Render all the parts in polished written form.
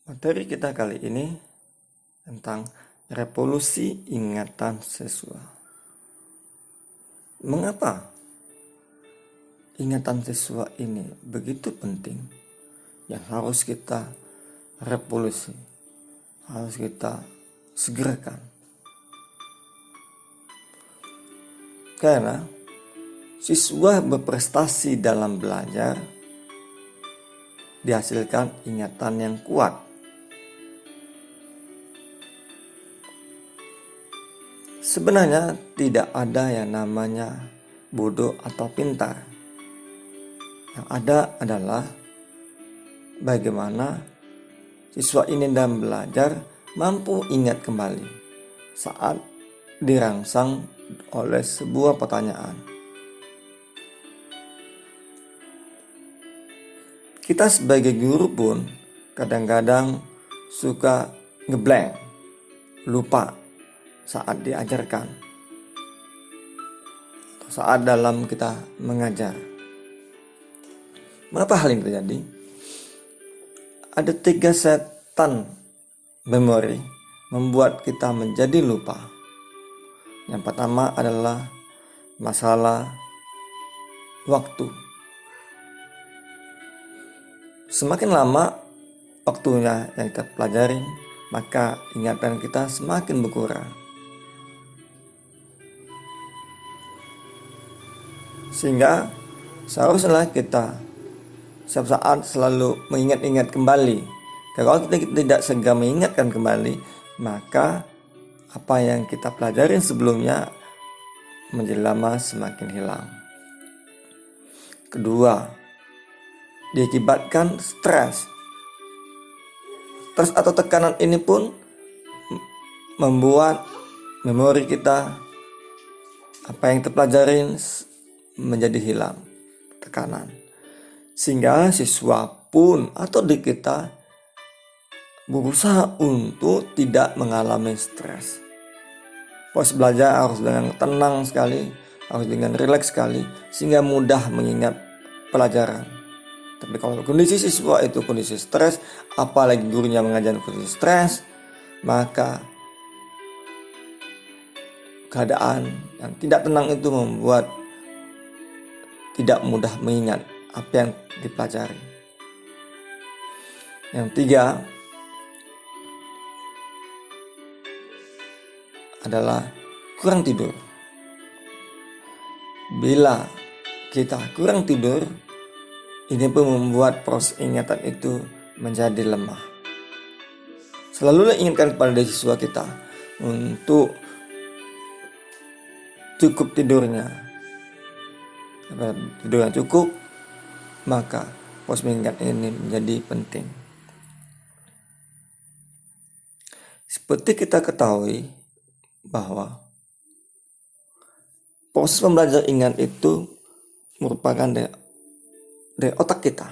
Materi kita kali ini tentang revolusi ingatan siswa. Mengapa ingatan siswa ini begitu penting yang harus kita revolusi, harus kita segerakan? Karena siswa berprestasi dalam belajar dihasilkan ingatan yang kuat. Sebenarnya tidak ada yang namanya bodoh atau pintar. Yang ada adalah bagaimana siswa ini dalam belajar mampu ingat kembali saat dirangsang oleh sebuah pertanyaan. Kita sebagai guru pun kadang-kadang suka ngeblank, lupa saat diajarkan, saat dalam kita mengajar. Mengapa hal ini terjadi? Ada 3 setan memori membuat kita menjadi lupa. Yang pertama adalah masalah waktu. Semakin lama waktunya yang kita pelajari, maka ingatan kita semakin berkurang. Sehingga seharusnya kita setiap saat selalu mengingat-ingat kembali. Kalau kita tidak segera mengingatkan kembali, maka apa yang kita pelajarin sebelumnya menjadi lama semakin hilang. Kedua, diakibatkan stres. Stres atau tekanan ini pun membuat memori kita, apa yang kita pelajarin menjadi hilang, tekanan. Sehingga siswa pun atau di kita berusaha untuk tidak mengalami stres. Proses belajar harus dengan tenang sekali, harus dengan rileks sekali, sehingga mudah mengingat pelajaran. Tapi kalau kondisi siswa itu kondisi stres, apalagi gurunya mengajar kondisi stres, maka keadaan yang tidak tenang itu membuat tidak mudah mengingat apa yang dipelajari. Yang 3 adalah kurang tidur. Bila kita kurang tidur, ini pun membuat proses ingatan itu menjadi lemah. Selalu ingatkan kepada siswa kita untuk cukup tidurnya. Tidur yang cukup, maka proses mengingat ini menjadi penting. Seperti kita ketahui bahwa proses pembelajaran ingat itu merupakan dari otak kita.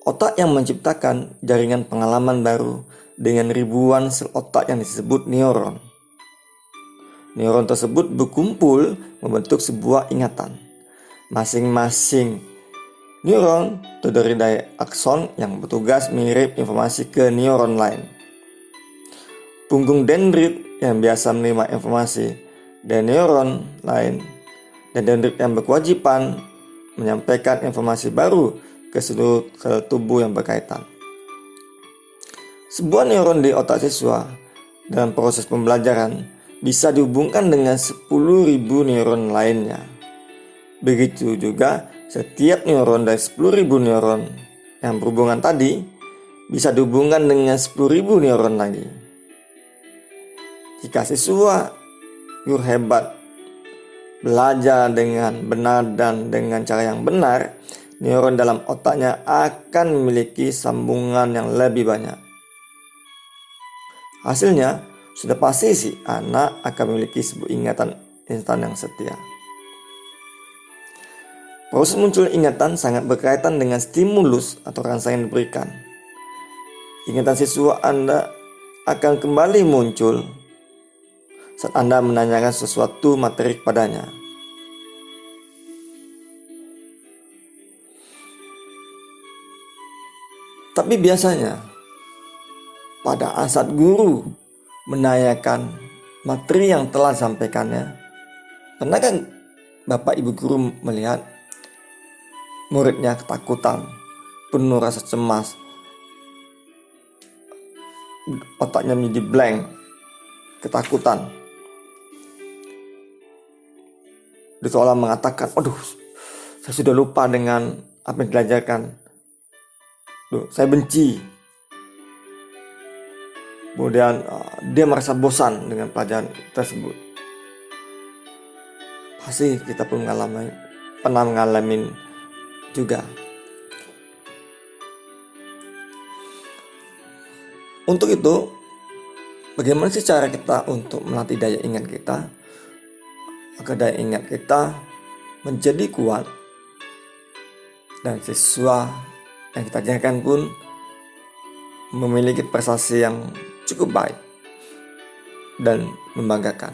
Otak yang menciptakan jaringan pengalaman baru dengan ribuan sel otak yang disebut neuron. Neuron tersebut berkumpul membentuk sebuah ingatan. Masing-masing neuron terdiri dari akson yang bertugas mengirim informasi ke neuron lain. Punggung dendrit yang biasa menerima informasi dari neuron lain, dan dendrit yang berkewajiban menyampaikan informasi baru ke seluruh sel tubuh yang berkaitan. Sebuah neuron di otak siswa dalam proses pembelajaran bisa dihubungkan dengan 10.000 neuron lainnya. Begitu juga setiap neuron dari 10.000 neuron yang berhubungan tadi bisa dihubungkan dengan 10.000 neuron lagi. Jika siswa guru hebat belajar dengan benar dan dengan cara yang benar, neuron dalam otaknya akan memiliki sambungan yang lebih banyak. Hasilnya, sudah pasti si anak akan memiliki sebuah ingatan instan yang setia. Proses muncul ingatan sangat berkaitan dengan stimulus atau rangsangan yang diberikan. Ingatan siswa Anda akan kembali muncul saat Anda menanyakan sesuatu materi kepadanya. Tapi biasanya pada saat guru menanyakan materi yang telah disampaikannya, pernah kan Bapak Ibu guru melihat muridnya ketakutan, penuh rasa cemas, otaknya menjadi blank, ketakutan. Dia seolah mengatakan, aduh, saya sudah lupa dengan apa yang diajarkan. Saya benci. Kemudian dia merasa bosan dengan pelajaran tersebut. Pasti kita pernah mengalami juga. Untuk itu, bagaimana sih cara kita untuk melatih daya ingat kita agar daya ingat kita menjadi kuat dan siswa yang kita ajarkan pun memiliki prestasi yang cukup baik dan membanggakan.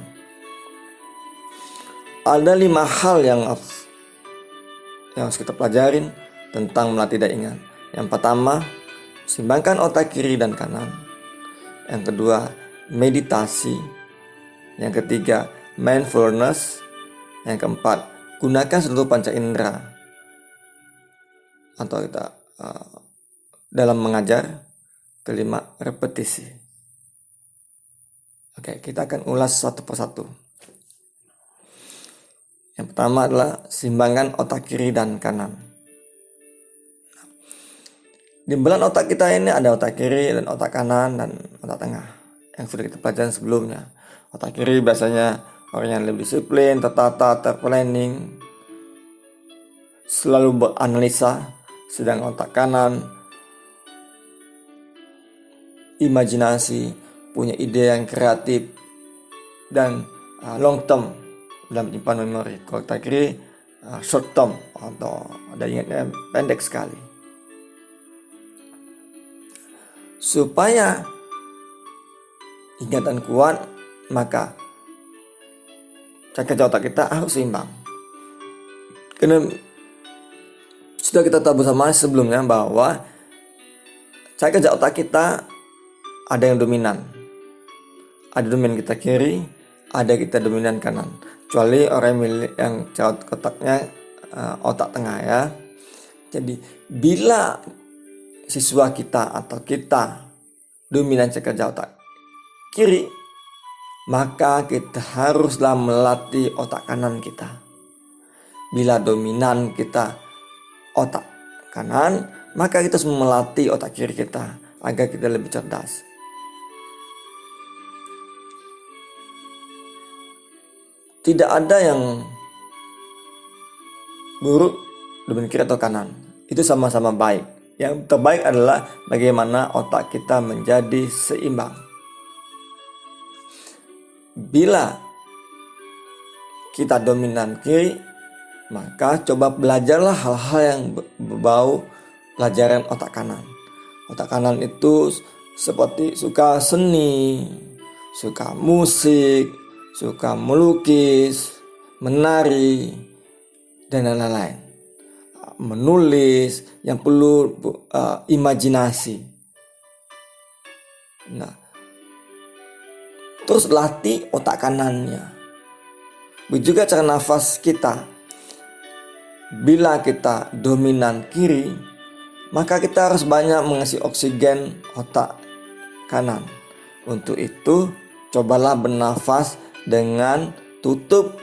Ada 5 hal yang harus kita pelajarin tentang melatih daya ingat. Yang pertama, seimbangkan otak kiri dan kanan. Yang kedua, meditasi. Yang ketiga, mindfulness. Yang keempat, gunakan seluruh panca indera atau kita dalam mengajar. Kelima, repetisi. Oke, kita akan ulas satu persatu. Yang pertama adalah seimbangkan otak kiri dan kanan. Di belahan otak kita ini ada otak kiri dan otak kanan dan otak tengah yang sudah kita pelajari sebelumnya. Otak kiri biasanya orang yang lebih disiplin, tertata, terplanning, selalu beranalisa. Sedang otak kanan imajinasi, punya ide yang kreatif dan long term dalam menyimpan memori. Kalau otak kiri short term atau ada ingatnya pendek sekali. Supaya ingatan kuat, maka cara kerja otak kita harus seimbang. Karena sudah kita tahu bersama sebelumnya bahwa cara kerja otak kita ada yang dominan. Ada dominan kita kiri, ada kita dominan kanan. Kecuali orang yang cara otaknya otak tengah ya. Jadi bila siswa kita atau kita dominan cara kerja otak kiri, maka kita haruslah melatih otak kanan kita. Bila dominan kita otak kanan, maka kita harus melatih otak kiri kita agar kita lebih cerdas. Tidak ada yang buruk dominan kiri atau kanan. Itu sama-sama baik. Yang terbaik adalah bagaimana otak kita menjadi seimbang. Bila kita dominan kiri, maka coba belajarlah hal-hal yang berbau pelajaran otak kanan. Otak kanan itu seperti suka seni, suka musik, suka melukis, menari, dan lain-lain. Menulis yang perlu imajinasi. Nah, terus latih otak kanannya. Begitu juga cara nafas kita. Bila kita dominan kiri, maka kita harus banyak mengisi oksigen otak kanan. Untuk itu, cobalah bernafas dengan tutup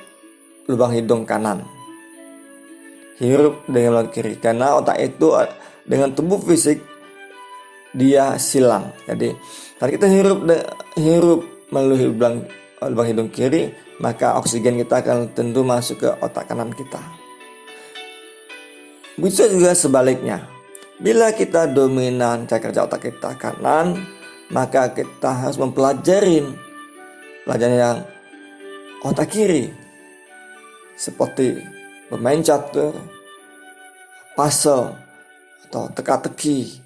lubang hidung kanan, hirup dengan lubang kiri, karena otak itu dengan tubuh fisik dia silang. Jadi kalau kita hirup melalui lubang hidung kiri, maka oksigen kita akan tentu masuk ke otak kanan kita. Bisa juga sebaliknya, bila kita dominan cara kerja otak kita kanan, maka kita harus mempelajari pelajaran yang otak kiri, seperti bermain catur, puzzle, atau teka-teki,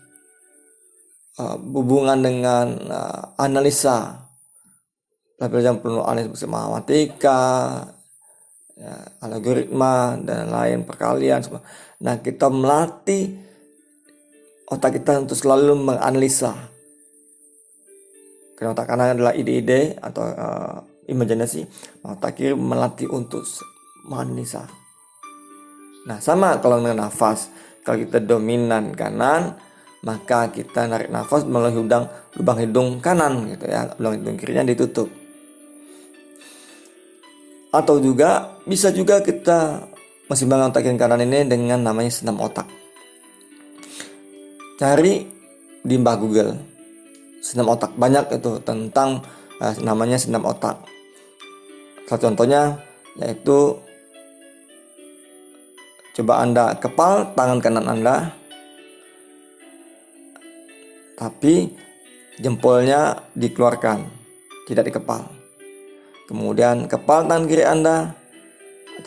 hubungan dengan analisa, pelajaran penuh analisis matematika, algoritma dan lain perkalian. Nah, kita melatih otak kita untuk selalu menganalisa. Karena otak kanan adalah ide-ide atau imajinasi, otak kiri melatih untuk menganalisa. Nah, sama kalau dengan nafas. Kalau kita dominan kanan, maka kita narik nafas melalui lubang hidung kanan gitu ya, lubang hidung kirinya ditutup. Atau juga bisa juga kita mensimbangkan otak kiri kanan ini dengan namanya senam otak. Cari di mbah Google senam otak, banyak itu tentang namanya senam otak. Salah contohnya yaitu coba Anda kepal tangan kanan Anda, tapi jempolnya dikeluarkan, tidak dikepal. Kemudian kepal tangan kiri Anda,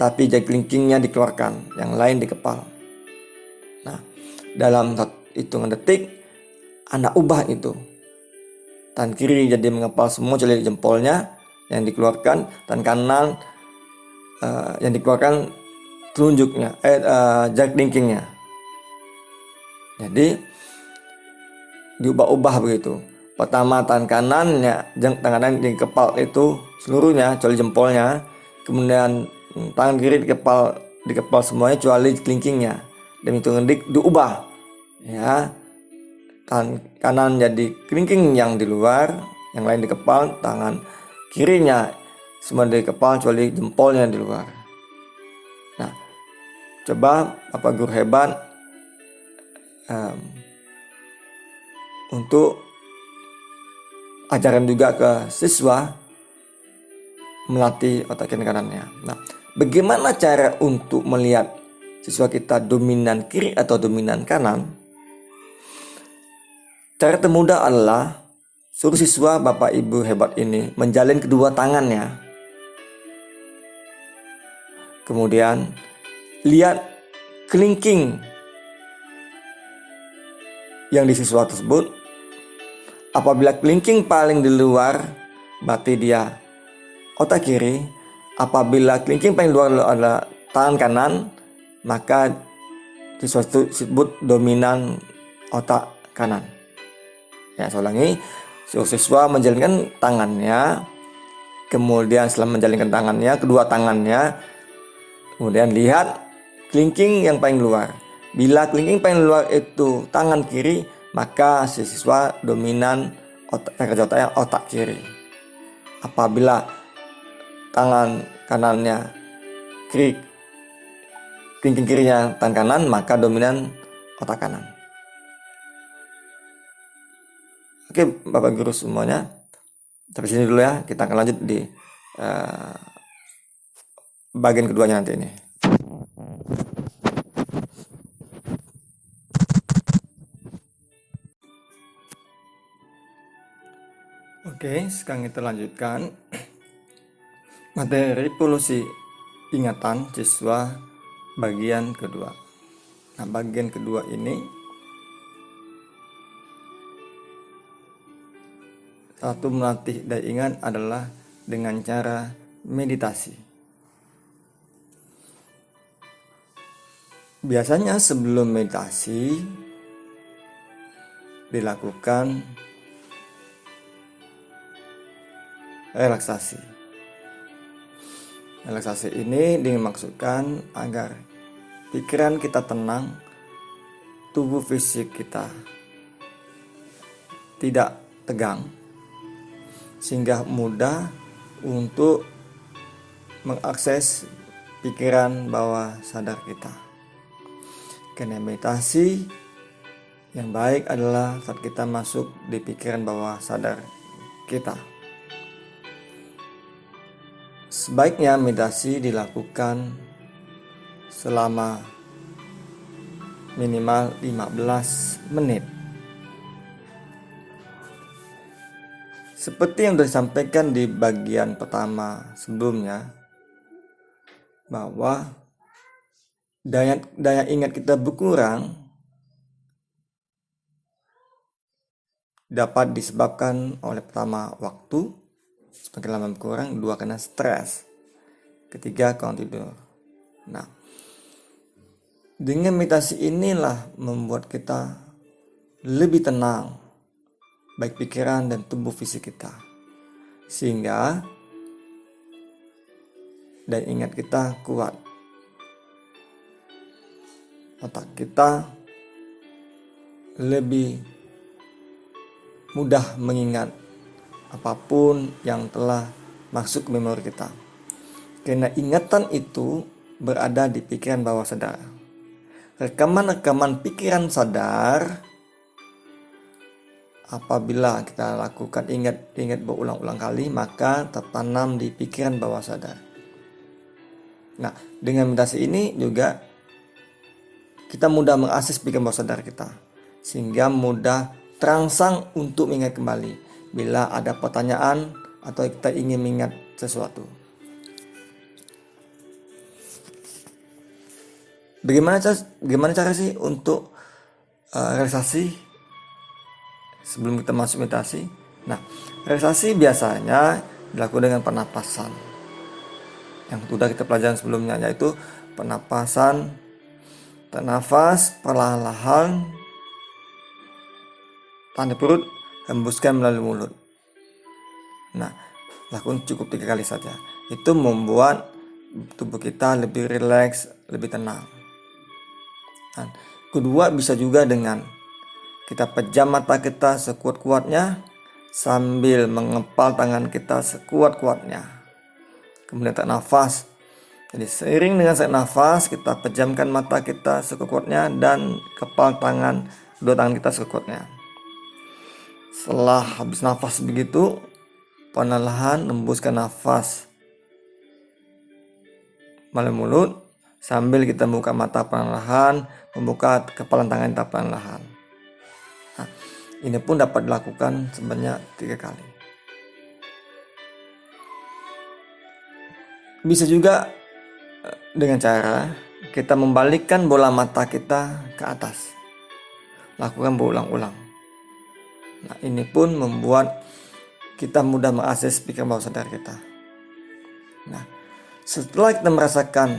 tapi jari kelingkingnya dikeluarkan, yang lain dikepal. Nah, dalam hitungan detik Anda ubah itu. Tangan kiri jadi mengepal semua kecuali jempolnya yang dikeluarkan, tangan kanan yang dikeluarkan telunjuknya, jari kelingkingnya. Jadi diubah-ubah begitu. Pertama tangan kanannya, tangan kanan dikepal itu seluruhnya kecuali jempolnya. Kemudian tangan kiri dikepal semuanya kecuali kelingkingnya. Dan itu diubah ya. Tangan kanan jadi kelingking yang di luar, yang lain dikepal, tangan kirinya semua dikepal kecuali jempolnya di luar. Nah, coba Bapak Guru hebat untuk ajaran juga ke siswa melatih otak kiri kanannya. Nah, bagaimana cara untuk melihat siswa kita dominan kiri atau dominan kanan? Cara termudah adalah suruh siswa Bapak Ibu hebat ini menjalin kedua tangannya. Kemudian lihat kelingking yang di siswa tersebut. Apabila kelingking paling di luar, berarti dia otak kiri. Apabila kelingking paling luar adalah tangan kanan, maka siswa tersebut dominan otak kanan. Ya, saya ulangi, siswa menjalinkan tangannya, kemudian setelah menjalinkan tangannya, kedua tangannya, kemudian lihat kelingking yang paling luar. Bila kelingking paling luar itu tangan kiri, maka siswa dominan otak kiri. Apabila tangan kanannya kiri, kelingking kirinya tangan kanan, maka dominan otak kanan. Oke Bapak Guru semuanya, sampai sini dulu ya. Kita akan lanjut di bagian keduanya nanti ini. Oke, sekarang kita lanjutkan materi polusi ingatan siswa bagian kedua. Nah, bagian kedua ini satu melatih daya ingat adalah dengan cara meditasi. Biasanya sebelum meditasi dilakukan relaksasi. Relaksasi ini dimaksudkan agar pikiran kita tenang, tubuh fisik kita tidak tegang, sehingga mudah untuk mengakses pikiran bawah sadar kita. Karena meditasi yang baik adalah saat kita masuk di pikiran bawah sadar kita. Sebaiknya meditasi dilakukan selama minimal 15 menit. Seperti yang sudah disampaikan di bagian pertama sebelumnya, bahwa daya ingat kita berkurang dapat disebabkan oleh pertama waktu, semakin lama berkurang, dua karena stres, ketiga kurang tidur. Nah, dengan meditasi inilah membuat kita lebih tenang, baik pikiran dan tubuh fisik kita. Sehingga dan ingat kita kuat. Otak kita lebih mudah mengingat apapun yang telah masuk ke memori kita. Karena ingatan itu berada di pikiran bawah sadar. Rekaman-rekaman pikiran sadar apabila kita lakukan ingat berulang-ulang kali, maka tertanam di pikiran bawah sadar. Nah, dengan meditasi ini juga kita mudah mengakses pikiran bawah sadar kita, sehingga mudah terangsang untuk mengingat kembali bila ada pertanyaan atau kita ingin mengingat sesuatu. Bagaimana cara sih untuk relaksasi sebelum kita masuk meditasi? Nah, relaksasi biasanya dilakukan dengan pernapasan yang sudah kita pelajari sebelumnya, yaitu pernapasan, bernafas perlahan-lahan, tahan di perut, hembuskan melalui mulut. Nah, lakukan cukup 3 kali saja. Itu membuat tubuh kita lebih rileks, lebih tenang. Dan kedua, bisa juga dengan kita pejam mata kita sekuat-kuatnya sambil mengepal tangan kita sekuat-kuatnya. Kemudian tarik nafas. Jadi seiring dengan tarik nafas, kita pejamkan mata kita sekuat-kuatnya dan kepal kedua tangan kita sekuat-kuatnya. Setelah habis nafas begitu, perlahan hembuskan nafas melalui mulut sambil kita membuka mata perlahan, membuka kepalan tangan kita perlahan. Nah, ini pun dapat dilakukan sebanyak 3 kali. Bisa juga dengan cara kita membalikkan bola mata kita ke atas. Lakukan berulang-ulang. Nah, ini pun membuat kita mudah mengakses pikiran bawah sadar kita. Nah, setelah kita merasakan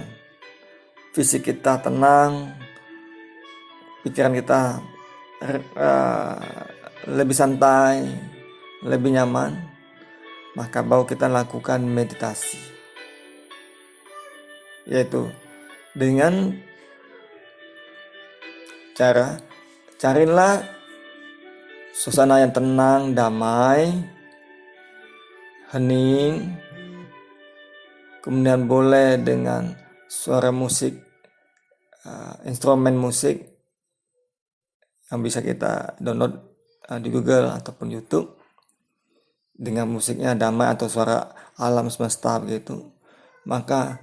fisik kita tenang, pikiran kita lebih santai, lebih nyaman, maka baru kita lakukan meditasi, yaitu dengan cara carilah suasana yang tenang, damai, hening, kemudian boleh dengan suara musik, instrumen musik yang bisa kita download di Google ataupun YouTube dengan musiknya damai atau suara alam semesta begitu. Maka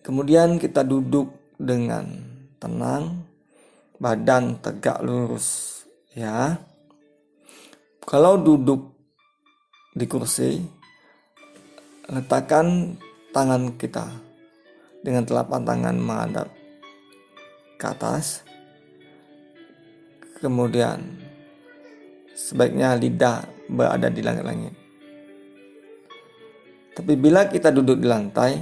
kemudian kita duduk dengan tenang, badan tegak lurus ya. Kalau duduk di kursi, letakkan tangan kita dengan telapak tangan menghadap ke atas. Kemudian sebaiknya lidah berada di langit-langit. Tapi bila kita duduk di lantai,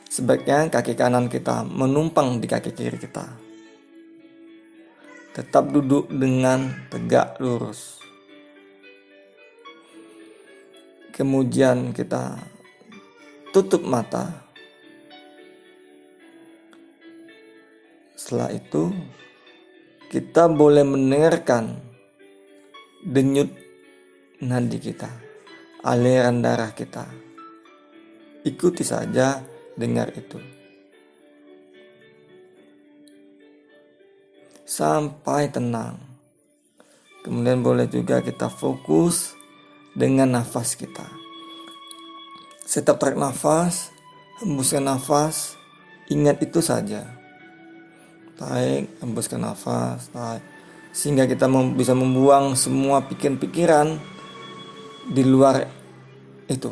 sebaiknya kaki kanan kita menumpang di kaki kiri kita. Tetap duduk dengan tegak lurus. Kemudian kita tutup mata. Setelah itu kita boleh mendengarkan denyut nadi kita, aliran darah kita. Ikuti saja, dengar itu sampai tenang. Kemudian boleh juga kita fokus dengan nafas kita. Setiap tarik nafas, hembuskan nafas, ingat itu saja. Tarik, hembuskan nafas, tarik. Sehingga kita bisa membuang semua pikiran-pikiran di luar itu.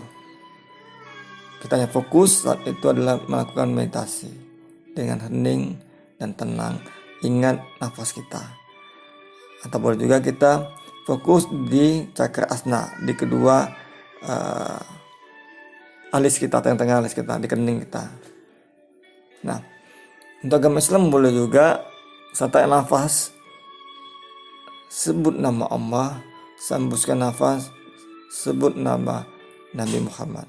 Kita hanya fokus saat itu adalah melakukan meditasi dengan hening dan tenang. Ingat nafas kita. Atau boleh juga kita fokus di cakra asna, di kedua alis kita, tengah-tengah alis kita, di kening kita. Nah, untuk agama Islam boleh juga saat tarik nafas sebut nama Allah, hembuskan nafas, sebut nama Nabi Muhammad.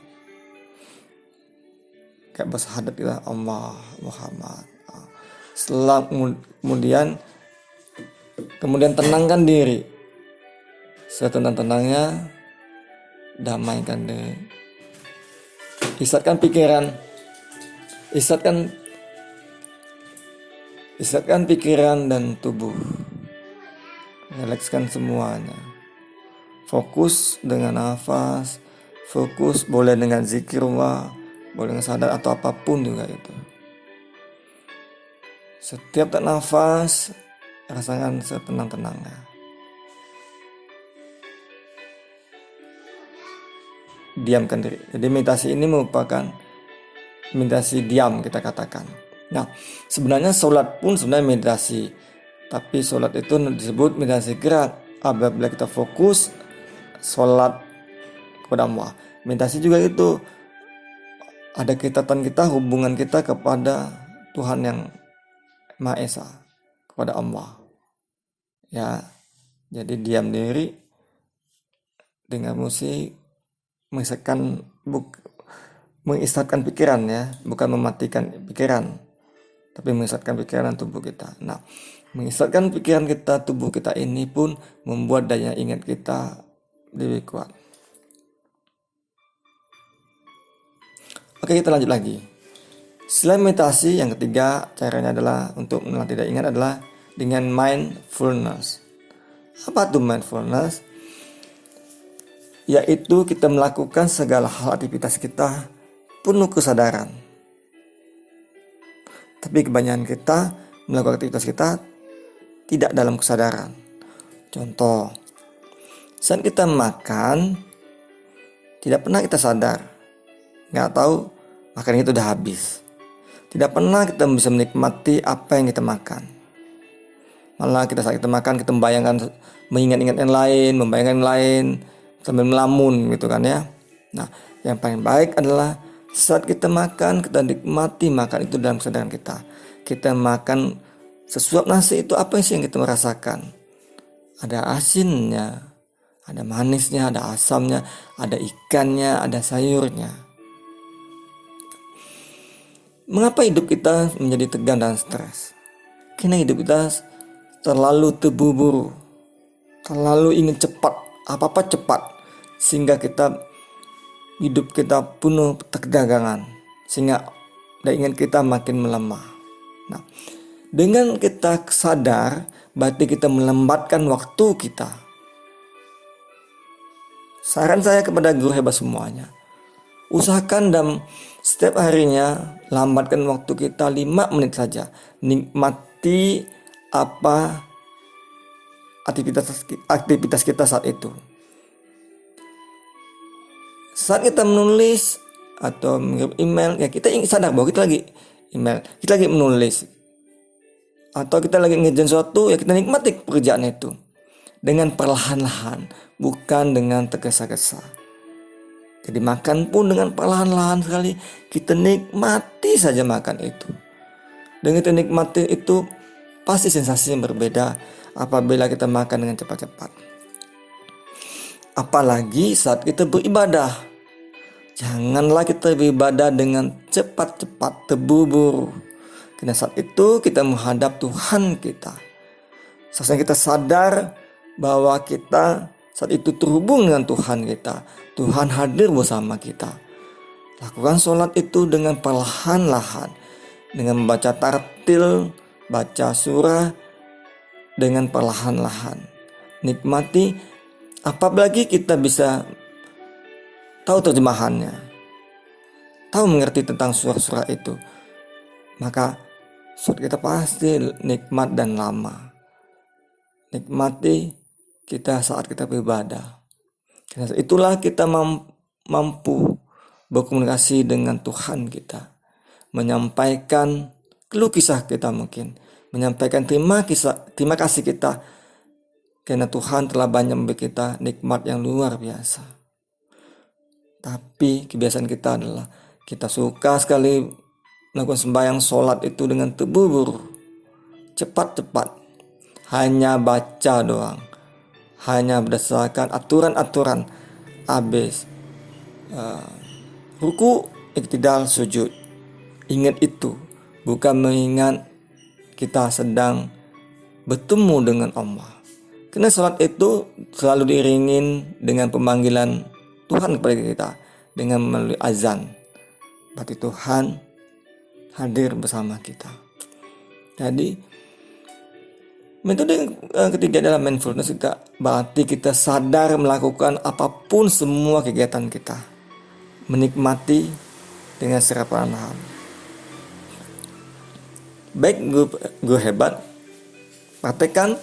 Kayak bersahadat kita, Allah Muhammad. Setelah kemudian tenangkan diri. Setenang-tenangnya, damaikan diri. Istirahatkan pikiran. Istirahatkan pikiran dan tubuh. Relakskan semuanya. Fokus dengan nafas. Fokus boleh dengan zikirullah, boleh dengan sadar atau apapun juga itu. Setiap tak nafas, rasakan setenang-tenangnya. Diamkan diri. Jadi meditasi ini merupakan meditasi diam, kita katakan. Nah, sebenarnya sholat pun sebenarnya meditasi. Tapi sholat itu disebut meditasi gerak. Apabila kita fokus sholat kepada Allah. Meditasi juga itu ada kaitan kita, hubungan kita kepada Tuhan yang Maha Esa, kepada Allah. Ya, jadi diam diri dengan musik, mengistirahatkan pikiran ya, bukan mematikan pikiran, tapi mengistirahatkan pikiran dan tubuh kita. Nah, mengistirahatkan pikiran kita, tubuh kita ini pun membuat daya ingat kita lebih kuat. Oke, kita lanjut lagi. Selain meditasi, yang ketiga caranya adalah untuk melatih daya ingat adalah dengan mindfulness. Apa tuh mindfulness? Yaitu kita melakukan segala hal aktivitas kita penuh kesadaran. Tapi kebanyakan kita melakukan aktivitas kita tidak dalam kesadaran. Contoh, saat kita makan, tidak pernah kita sadar, nggak tahu makanan itu udah habis. Tidak pernah kita bisa menikmati apa yang kita makan. Malah saat kita makan, kita mengingat-ingat yang lain, membayangkan yang lain, sambil melamun gitu kan ya. Nah, yang paling baik adalah saat kita makan, kita nikmati makan itu dalam kesadaran kita. Kita makan sesuap nasi itu apa sih yang kita merasakan? Ada asinnya, ada manisnya, ada asamnya, ada ikannya, ada sayurnya. Mengapa hidup kita menjadi tegang dan stres? Karena hidup kita terlalu terburu-buru, terlalu ingin cepat, apa-apa cepat, sehingga hidup kita penuh ketegangan, sehingga daya ingat kita makin melemah. Nah, dengan kita sadar, berarti kita melambatkan waktu kita. Saran saya kepada guru hebat semuanya, usahakan dalam setiap harinya lambatkan waktu kita 5 menit saja. Nikmati apa aktivitas kita saat itu. Saat kita menulis atau mengirim email, ya kita sadar bahwa kita lagi email, kita lagi menulis, atau kita lagi ngerjain sesuatu, ya kita nikmati pekerjaan itu dengan perlahan-lahan, bukan dengan tergesa-gesa. Jadi makan pun dengan perlahan-lahan sekali, kita nikmati saja makan itu. Dengan kita nikmati itu, pasti sensasi yang berbeda apabila kita makan dengan cepat-cepat. Apalagi saat kita beribadah. Janganlah kita beribadah dengan cepat-cepat, terburu-buru. Karena saat itu kita menghadap Tuhan kita. Seharusnya kita sadar bahwa kita saat itu terhubung dengan Tuhan kita. Tuhan hadir bersama kita. Lakukan sholat itu dengan perlahan-lahan. Dengan membaca tartil, baca surah dengan perlahan-lahan. Nikmati, apalagi kita bisa tahu terjemahannya, tahu mengerti tentang surah-surah itu, maka sholat kita pasti nikmat dan lama. Nikmati kita saat kita beribadah. Karena itulah kita mampu berkomunikasi dengan Tuhan kita, menyampaikan keluh kisah kita, mungkin menyampaikan terima kasih kita, karena Tuhan telah banyak memberi kita nikmat yang luar biasa. Tapi kebiasaan kita adalah kita suka sekali melakukan sembahyang sholat itu dengan terburu-buru, cepat-cepat, hanya baca doang, hanya berdasarkan aturan-aturan habis ruku, iktidal, sujud. Ingat itu, bukan mengingat kita sedang bertemu dengan Allah. Karena salat itu selalu diiringin dengan pemanggilan Tuhan kepada kita dengan melalui azan. Berarti Tuhan hadir bersama kita. Jadi metode ketiga adalah mindfulness. Berarti kita sadar melakukan apapun semua kegiatan kita, menikmati dengan secara perlahan. Baik guru hebat, praktekkan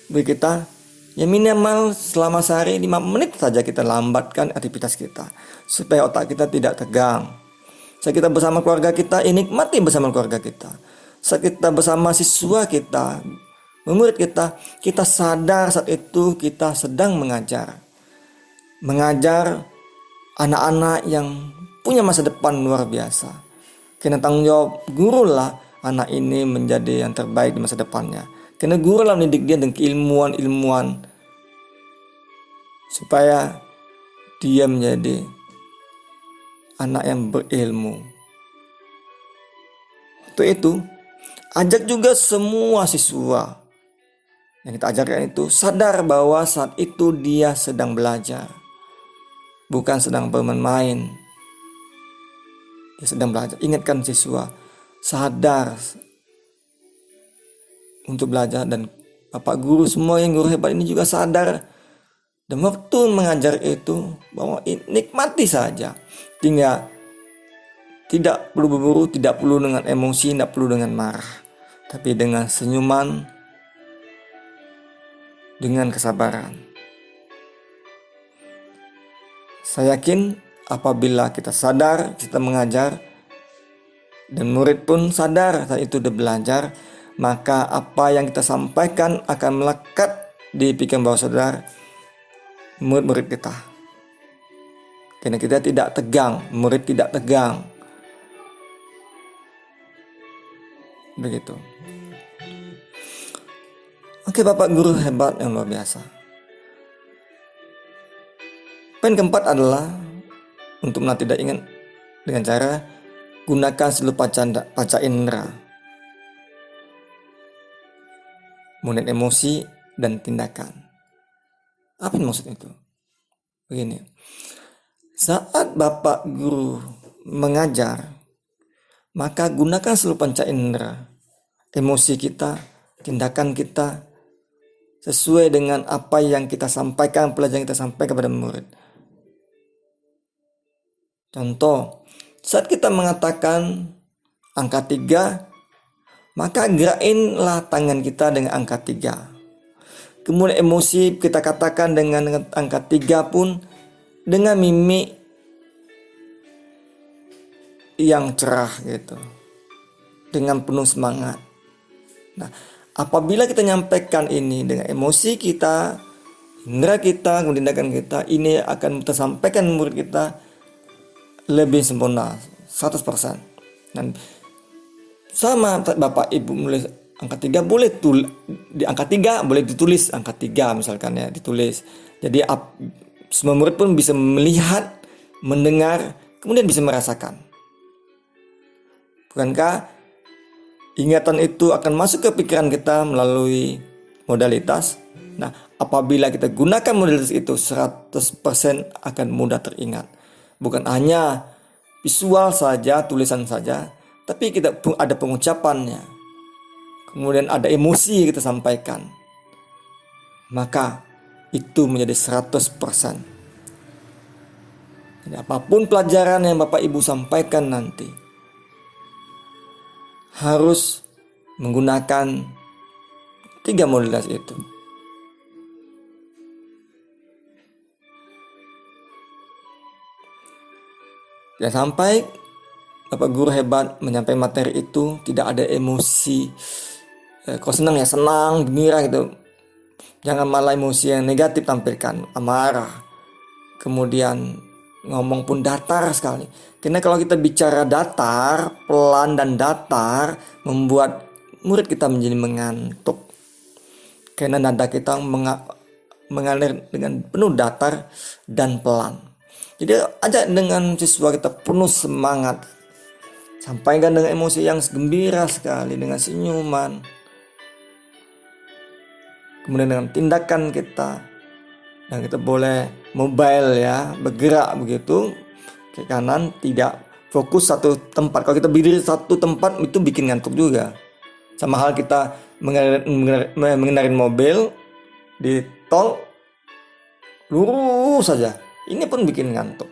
bagi kita ya minimal selama sehari 5 menit saja kita lambatkan aktivitas kita supaya otak kita tidak tegang. Saat kita bersama keluarga kita, nikmati bersama keluarga kita. Saat kita bersama siswa kita, murid kita, kita sadar saat itu kita sedang mengajar anak-anak yang punya masa depan luar biasa. Karena tanggung jawab guru lah anak ini menjadi yang terbaik di masa depannya. Karena guru lah mendidik dia dengan keilmuan-ilmuwan supaya dia menjadi anak yang berilmu. Untuk itu, ajak juga semua siswa yang kita ajarkan itu sadar bahwa saat itu dia sedang belajar, bukan sedang bermain-main. Dia sedang belajar. Ingatkan siswa sadar untuk belajar, dan Bapak guru semua yang guru hebat ini juga sadar dan waktu mengajar itu bahwa nikmati saja. Tinggal tidak perlu berburu, tidak perlu dengan emosi, tidak perlu dengan marah, tapi dengan senyuman, dengan kesabaran. Saya yakin apabila kita sadar kita mengajar dan murid pun sadar saat itu sudah belajar, maka apa yang kita sampaikan akan melekat di pikiran bawah sadar murid-murid kita. Karena kita tidak tegang, murid tidak tegang. Begitu. Oke, Bapak guru hebat yang luar biasa. Poin keempat adalah untuk melatih tidak ingat dengan cara gunakan seluruh panca indera, mulai emosi dan tindakan. Apa maksud itu? Begini, saat Bapak guru mengajar, maka gunakan seluruh panca indera, emosi kita, tindakan kita, sesuai dengan apa yang kita sampaikan, pelajaran yang kita sampaikan kepada murid. Contoh, saat kita mengatakan angka 3, maka gerakinlah tangan kita dengan angka 3. Kemudian emosi kita katakan dengan angka 3 pun dengan mimik yang cerah gitu, dengan penuh semangat. Nah, apabila kita nyampaikan ini dengan emosi kita, indera kita, kemudian tindakan kita, ini akan kita sampaikan murid kita lebih sempurna 100%. Dan sama Bapak Ibu menulis angka 3 boleh di angka 3 boleh ditulis angka 3 misalkan ya, ditulis. Jadi semua murid pun bisa melihat, mendengar, kemudian bisa merasakan. Bukankah ingatan itu akan masuk ke pikiran kita melalui modalitas? Nah, apabila kita gunakan modalitas itu 100% akan mudah teringat. Bukan hanya visual saja, tulisan saja, tapi kita ada pengucapannya. Kemudian ada emosi yang kita sampaikan. Maka itu menjadi 100%. Jadi apapun pelajaran yang Bapak Ibu sampaikan nanti, harus menggunakan 3 modalitas itu. Dan sampai Bapak guru hebat menyampaikan materi itu tidak ada emosi. Kalau senang ya senang, gembira gitu. Jangan malah emosi yang negatif tampilkan, amarah. Kemudian ngomong pun datar sekali. Karena kalau kita bicara datar, pelan dan datar, membuat murid kita menjadi mengantuk. Karena nada kita mengalir dengan penuh datar dan pelan. Jadi ajak dengan siswa kita penuh semangat, sampaikan dengan emosi yang gembira sekali, dengan senyuman, kemudian dengan tindakan kita. Dan kita boleh mobile ya, bergerak begitu ke kanan, tidak fokus satu tempat. Kalau kita berdiri satu tempat itu bikin ngantuk juga. Sama hal kita mengendarai mobil di tol, lurus saja, ini pun bikin ngantuk.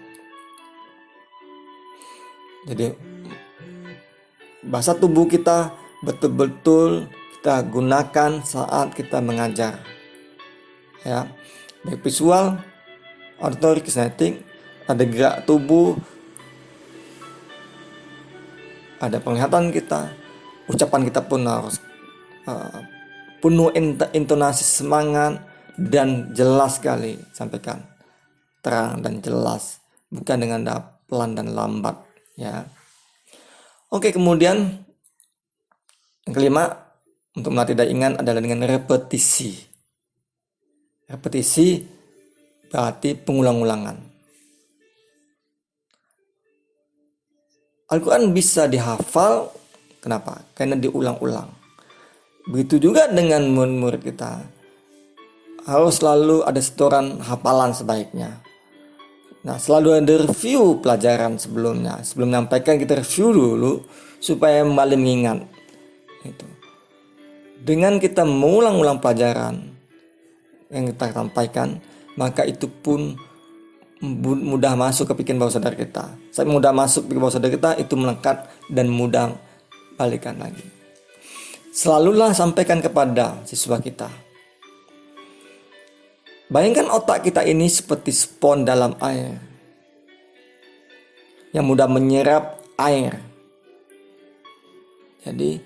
Jadi bahasa tubuh kita betul-betul kita gunakan saat kita mengajar ya, baik visual, auditory, kinestetik, ada gerak tubuh, ada penglihatan kita, ucapan kita pun harus penuh intonasi semangat dan jelas sekali, sampaikan terang dan jelas, bukan dengan pelan dan lambat ya. Oke, kemudian yang kelima untuk melatih daya ingat adalah dengan repetisi. Repetisi berarti pengulang-ulangan. Al-Quran bisa dihafal, kenapa? Karena diulang-ulang. Begitu juga dengan murid-murid kita. Harus selalu ada setoran hafalan sebaiknya. Nah, selalu ada review pelajaran sebelumnya. Sebelum menyampaikan kita review dulu supaya kembali mengingat. Itu. Dengan kita mengulang-ulang pelajaran yang kita sampaikan, maka itu pun mudah masuk ke pikiran bawah sadar kita. Saat mudah masuk ke bawah sadar kita, itu melekat dan mudah balikan lagi. Selalulah sampaikan kepada siswa kita. Bayangkan otak kita ini seperti spons dalam air yang mudah menyerap air. Jadi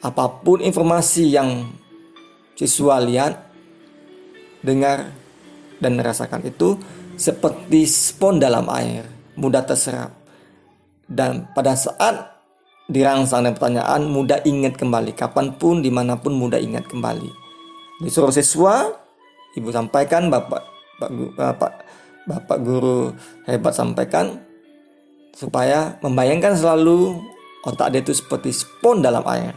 apapun informasi yang siswa lihat, dengar, dan merasakan itu seperti spons dalam air, mudah terserap. Dan pada saat dirangsang dengan pertanyaan, mudah ingat kembali. Kapanpun, dimanapun mudah ingat kembali. Disuruh siswa, ibu sampaikan, bapak guru hebat sampaikan, supaya membayangkan selalu otak dia itu seperti spons dalam air,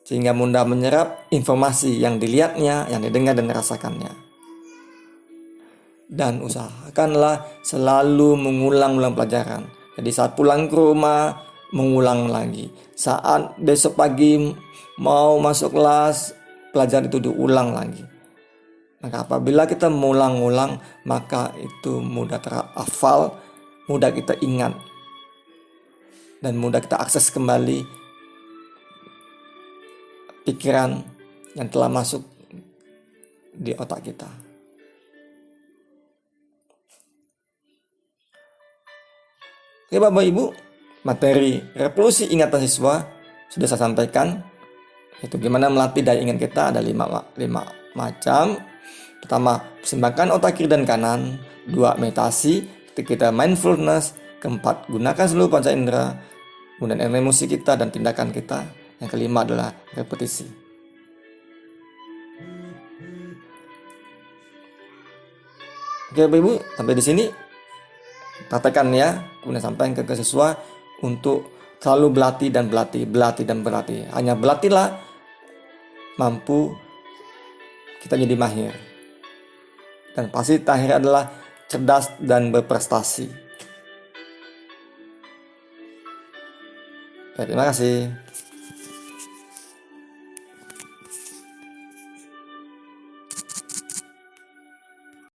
sehingga mudah menyerap informasi yang dilihatnya, yang didengar dan dirasakannya. Dan usahakanlah selalu mengulang-ulang pelajaran. Jadi saat pulang ke rumah, mengulang lagi. Saat besok pagi mau masuk kelas, pelajaran itu diulang lagi. Maka apabila kita mengulang-ulang, maka itu mudah terhafal, mudah kita ingat, dan mudah kita akses kembali pikiran yang telah masuk di otak kita. Oke Bapak Ibu, materi revolusi ingatan siswa sudah saya sampaikan. Itu gimana melatih daya ingat kita, ada 5 macam. Pertama, seimbangkan otak kiri dan kanan. 2, meditasi, kita mindfulness. 4, gunakan seluruh panca indera. Kemudian emosi kita dan tindakan kita. Yang kelima adalah repetisi. Oke Bapak Ibu, sampai di sini. Praktekkan ya, kemudian sampaikan ke siswa untuk selalu berlatih dan berlatih. Hanya berlatihlah mampu kita jadi mahir. Dan pasti terakhir adalah cerdas dan berprestasi. Terima kasih.